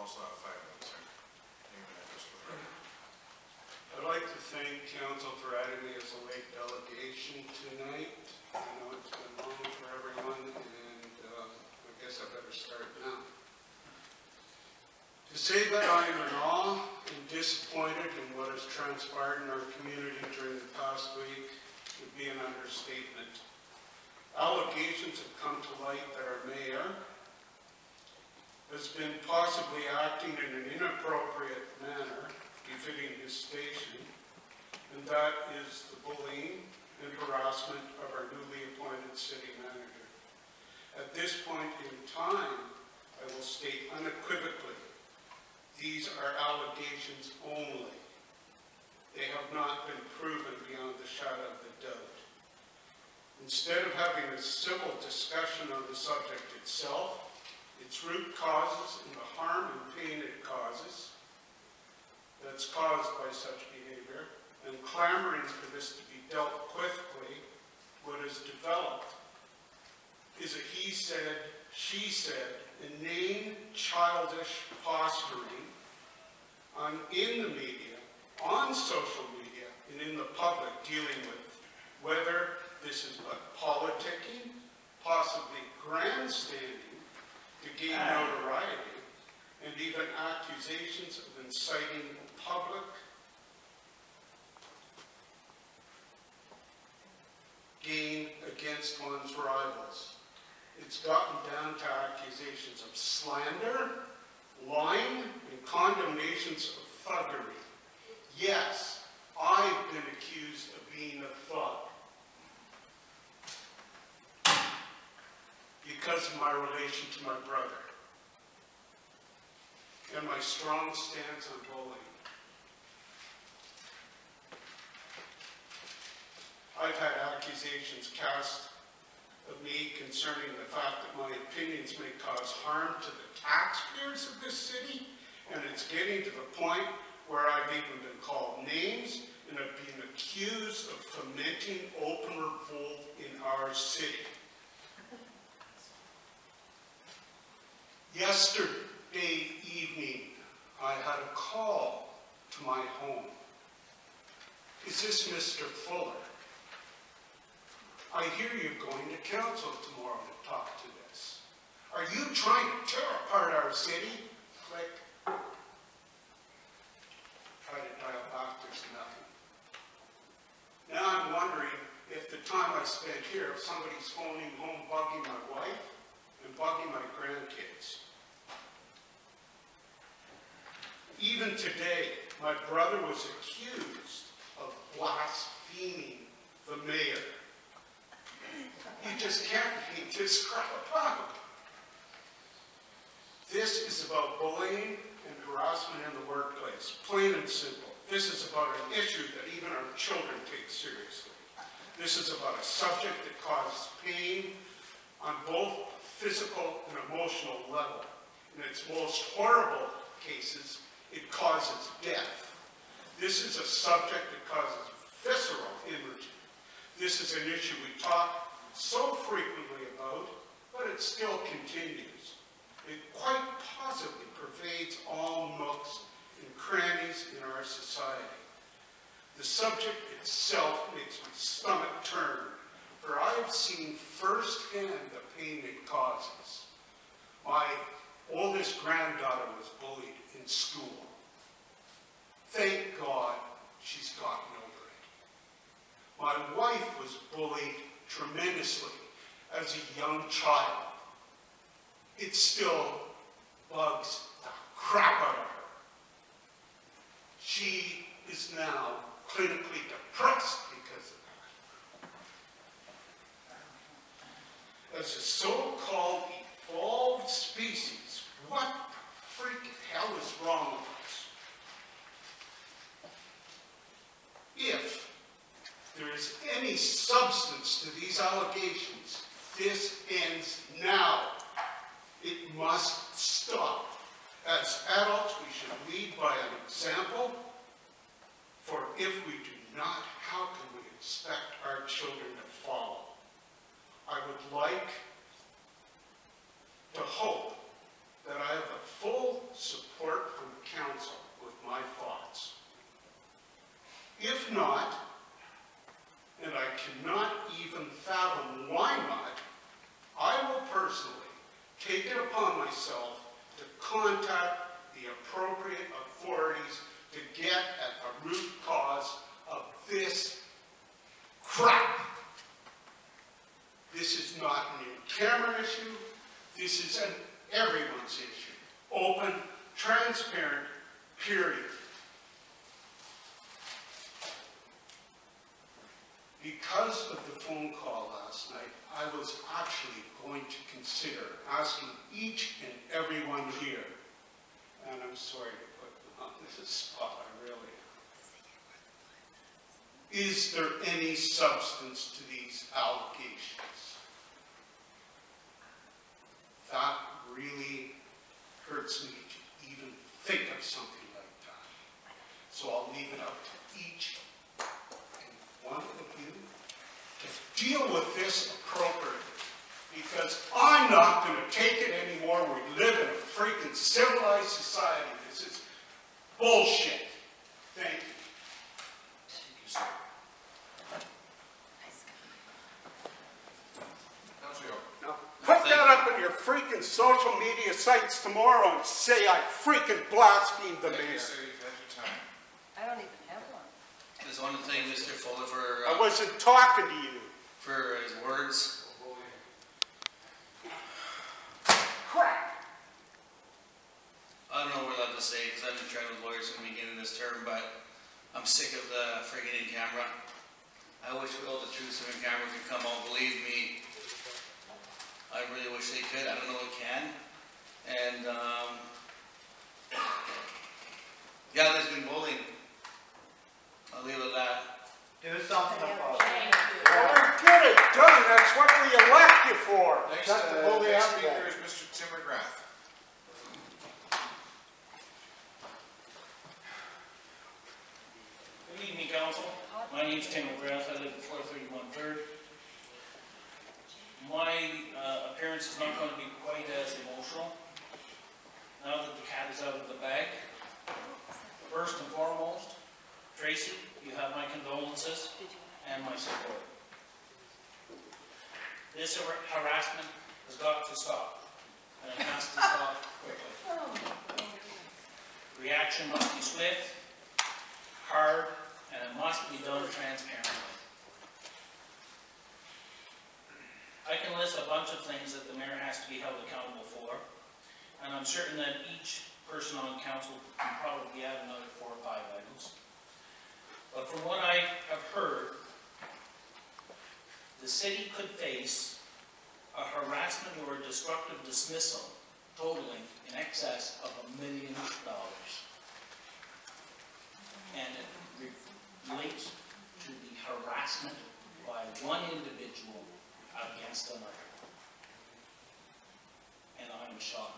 also have 5 minutes. I'd like to thank council for adding me as a late delegation tonight. I know it's been long for everyone, and I guess I better start now. To say that I am in awe and disappointed in what has transpired in our community during the past week would be an understatement. Allegations have come to light that our mayor has been possibly acting in an inappropriate manner befitting his station, and that is the bullying and harassment of our newly appointed city manager. At this point in time, I will state unequivocally, these are allegations only. They have not been proven beyond the shadow of the doubt. Instead of having a civil discussion on the subject itself, its root causes and the harm and pain it causes, that's caused by such behavior, and clamoring for this to be dealt quickly, what has developed is a he said, she said, inane, childish posturing in the media, on social media, and in the public dealing with whether this is but politicking, possibly grandstanding to gain notoriety, and even accusations of inciting public gain against one's rivals. It's gotten down to accusations of slander, lying, and condemnations of thuggery. Yes, I've been accused of being a thug because of my relation to my brother and my strong stance on bullying. I've had accusations cast of me concerning the fact that my opinions may cause harm to the taxpayers of this city, and it's getting to the point where I've even been called names and have been accused of fomenting open revolt in our city. Yesterday evening, I had a call to my home. Is this Mr. Fuller? I hear you're going to council tomorrow to talk to this. Are you trying to tear apart our city? Click. Try to dial back, there's nothing. Now I'm wondering if the time I spent here, if somebody's phoning home bugging my wife and bugging my grandkids. Even today, my brother was accused of blaspheming the mayor. You just can't beat this crap up. This is about bullying and harassment in the workplace, plain and simple. This is about an issue that even our children take seriously. This is about a subject that causes pain on both physical and emotional level. In its most horrible cases, it causes death. This is a subject that causes visceral injury. This is an issue we talk so frequently about, but it still continues. It quite possibly pervades all nooks and crannies in our society. The subject itself makes my stomach turn, for I have seen firsthand the pain it causes. My oldest granddaughter was bullied in school. Thank God she's gotten over it. My wife was bullied tremendously as a young child. It still bugs the crap out of her. She is now clinically depressed because of that. As a so-called evolved species, what the freaking hell is wrong with us? If there is any substance to these allegations, this ends now. It must stop. As adults, we should lead by an example, for if we do not, how can we expect our children to follow? I would like to hope that I have the full support why not, I will personally take it upon myself to contact the appropriate authorities to get at the root cause of this crap. This is not an in-camera issue. This is an everyone's issue. Open, transparent, period. Because of the phone call last night, I was actually going to consider asking each and every one here, and I'm sorry to put them on this spot, I really am. Is there any substance to these allegations? That really hurts me to even think of something like that. So I'll leave it up to each and one of you to deal with this appropriately, because I'm not going to take it anymore. We live in a freaking civilized society. This is bullshit. Thank you. Thank you, sir. Now, put that up on your freaking social media sites tomorrow and say I freaking blasphemed the Thank you, mayor. sir. You've had your time. I don't even have one. There's one thing, Mr. Fuller, I wasn't talking to you. for his words. Crap! I don't know what we're allowed to say, because I've been trying with lawyers from the beginning of this term, but I'm sick of the friggin' in-camera. I wish all the truth in camera could come out, believe me. I really wish they could. I don't know it can. And, yeah, there's been bullying. I'll leave it at that. Do something about it. Well, get it done. That's what we elect you for. Next, Shut the bully next up speaker then. is Mr. Tim McGrath. Good evening, Council. My name's Tim McGrath. I live at 431 3rd. My appearance is not going to be quite as emotional now that the cat is out of the bag. First and foremost, Tracy, you have my condolences and my support. This harassment has got to stop, and it has to stop quickly. Reaction must be swift, hard, and it must be done transparently. I can list a bunch of things that the mayor has to be held accountable for, and I'm certain that each person on council can probably add another 4 or 5 items. But from what I have heard, the city could face a harassment or a destructive dismissal totaling in excess of $1 million. And it relates to the harassment by one individual against another. And I'm shocked.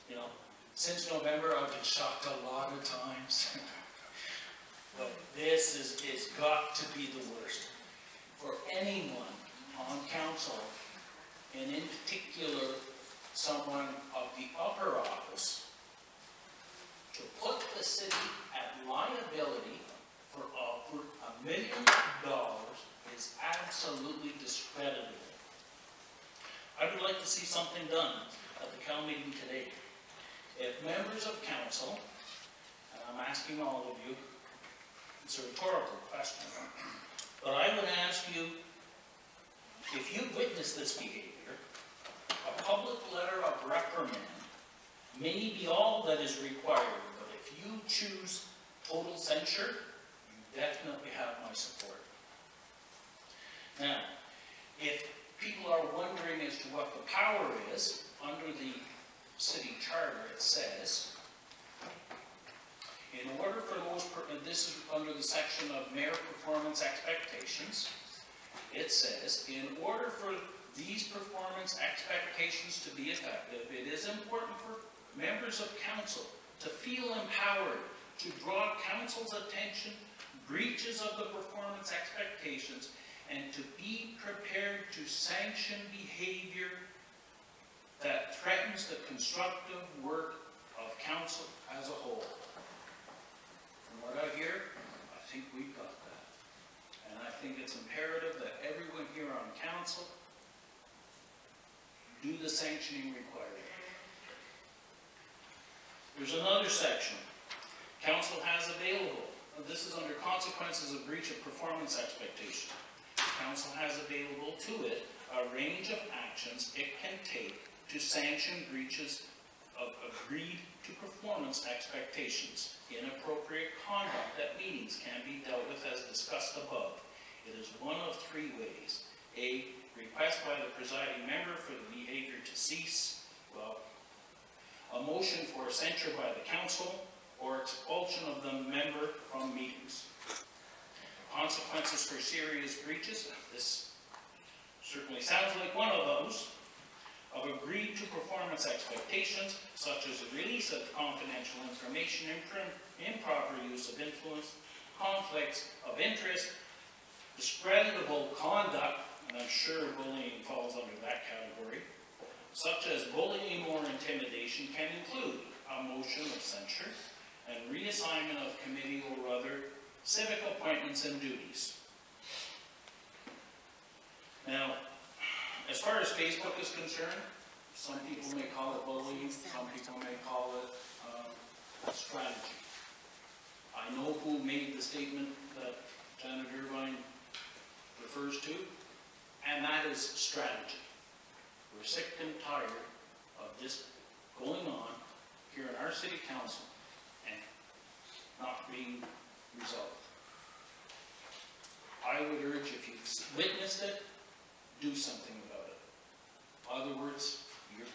You know, since November I've been shocked a lot of times. But this is got to be the worst. For anyone on council, and in particular someone of the upper office, to put the city at liability for over $1 million is absolutely discreditable. I would like to see something done at the council meeting today. If members of council, and I'm asking all of you, it's a rhetorical question, but I would ask you, if you witness this behavior, a public letter of reprimand may be all that is required, but if you choose total censure, you definitely have my support. Now, if people are wondering as to what the power is, under the city charter it says, in order for those, this is under the section of mayor performance expectations, it says, in order for these performance expectations to be effective, it is important for members of council to feel empowered to draw council's attention breaches of the performance expectations and to be prepared to sanction behavior that threatens the constructive work of council as a whole. From what I hear, I think we've got that. And I think it's imperative that everyone here on council do the sanctioning required. There's another section. Council has available, this is under consequences of breach of performance expectation. Council has available to it a range of actions it can take to sanction breaches of agreed to performance expectations. Inappropriate conduct at meetings can be dealt with as discussed above. It is one of three ways. A, request by the presiding member for the behavior to cease. Well, a motion for censure by the council, or expulsion of the member from meetings. Consequences for serious breaches. This certainly sounds like one of those. Of agreed to performance expectations, such as the release of confidential information, improper use of influence, conflicts of interest, discreditable conduct, and I'm sure bullying falls under that category, such as bullying or intimidation, can include a motion of censure and reassignment of committee or other civic appointments and duties. Now, as far as Facebook is concerned, some people may call it bullying, some people may call it strategy. I know who made the statement that Janet Irvine refers to, and that is strategy. We're sick and tired of this going on here in our city council and not being resolved. I would urge, if you've witnessed it, do something about it. In other words, you're